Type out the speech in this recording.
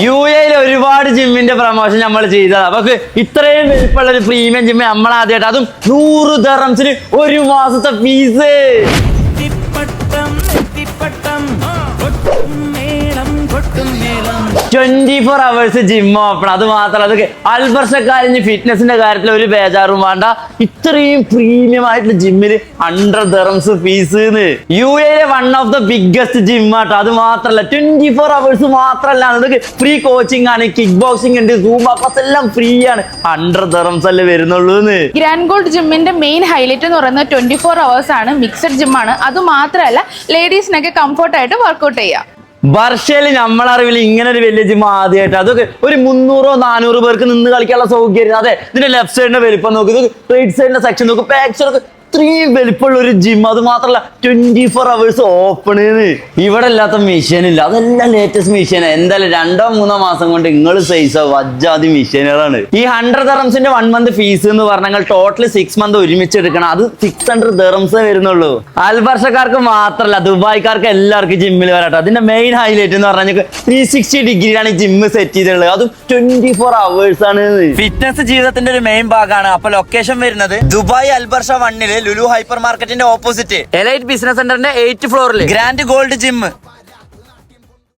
UAE ഒരുപാട് ജിമ്മിന്റെ promotion നമ്മൾ ചെയ്തത്. അപ്പൊ ഇത്രയും വലിപ്പമുള്ള ഒരു പ്രീമിയം ജിമ്മ് നമ്മൾ ആദ്യമായിട്ട്, അതും 100 ദിർഹംസിന് ഒരു മാസത്തെ ഫീസ്. 24 hours gym open. അത് മാത്രമല്ല, അതൊക്കെ അൽബർഷക്കാരിഞ്ഞ് ഫിറ്റ്നസിന്റെ കാര്യത്തിൽ ഒരു ബേജാറും വേണ്ട. ഇത്രയും പ്രീമിയം ആയിട്ടുള്ള ജിമ്മിൽ 100 dirhams fees. UAE one of the biggest gym ആട്ടോ. അത് മാത്രമല്ല 24 hours മാത്രമല്ല, അതൊക്കെ ഫ്രീ കോച്ചിങ് ആണ്, കിക്ക് ബോക്സിംഗ് ഉണ്ട്, സൂം ക്ലാസ് എല്ലാം ഫ്രീ ആണ്. 100 ദിർഹംസ് അല്ലേ വരുന്നുള്ളൂ. ഗ്രാൻഡ് ഗോൾഡ് ജിമ്മിന്റെ മെയിൻ ഹൈലൈറ്റ് എന്ന് പറയുന്നത് 24 hours ആണ്, മിക്സഡ് ജിം ആണ്. അത് മാത്രമല്ല ലേഡീസിനൊക്കെ കംഫർട്ട് ആയിട്ട് വർക്ക്ഔട്ട് ചെയ്യാം. വർഷയിൽ നമ്മളറിവിൽ ഇങ്ങനെ ഒരു വലിയ ജിം ആദ്യമായിട്ട്. അതൊക്കെ ഒരു 300-400 പേർക്ക് നിന്ന് കളിക്കാനുള്ള സൗകര്യം. അതെ, ഇതിന്റെ ലെഫ്റ്റ് സൈഡിന്റെ വലിപ്പം നോക്ക്, റൈറ്റ് സൈഡിന്റെ സെക്ഷൻ നോക്ക്, ബാക്ക് സൈഡ് ഇത്രയും വലിപ്പമുള്ള ഒരു ജിം. അത് മാത്രമല്ല 24 hours ഓപ്പൺ. ഇവിടെ ഇല്ലാത്ത മെഷീൻ ഇല്ല, അതെല്ലാം ലേറ്റസ്റ്റ് മെഷീൻ. എന്തായാലും 2-3 മാസം കൊണ്ട് നിങ്ങൾ സൈസ് വജ്ജാതി മെഷീനുകളാണ്. ഈ 100 ദിർഹംസിന്റെ 1 month ഫീസ് എന്ന് പറഞ്ഞാൽ ടോട്ടൽ 6 months ഒരുമിച്ച് എടുക്കണം. അത് 600 ദിർഹംസ് വരുന്നുള്ളൂ. അൽബർഷക്കാർക്ക് മാത്രമല്ല, ദുബായ്ക്കാർക്ക് എല്ലാവർക്കും ജിമ്മിൽ വരാട്ടോ. അതിന്റെ മെയിൻ ഹൈലൈറ്റ് എന്ന് പറഞ്ഞാൽ 360 ഡിഗ്രിയിലാണ് ഈ ജിമ്മ് സെറ്റ് ചെയ്തിട്ടുള്ളത്. അതും 24 hours ആണ്. ഫിറ്റ്നസ് ജീവിതത്തിന്റെ ഒരു മെയിൻ ഭാഗമാണ്. അപ്പൊ ലൊക്കേഷൻ വരുന്നത് ദുബായ് അൽബർഷ 1 ലുലു ഹൈപ്പർ മാർക്കറ്റിന്റെ ഓപ്പോസിറ്റ് എലൈറ്റ് ബിസിനസ് സെന്ററിന്റെ 8th ഫ്ലോറിൽ ഗ്രാൻഡ് ഗോൾഡ് ജിം.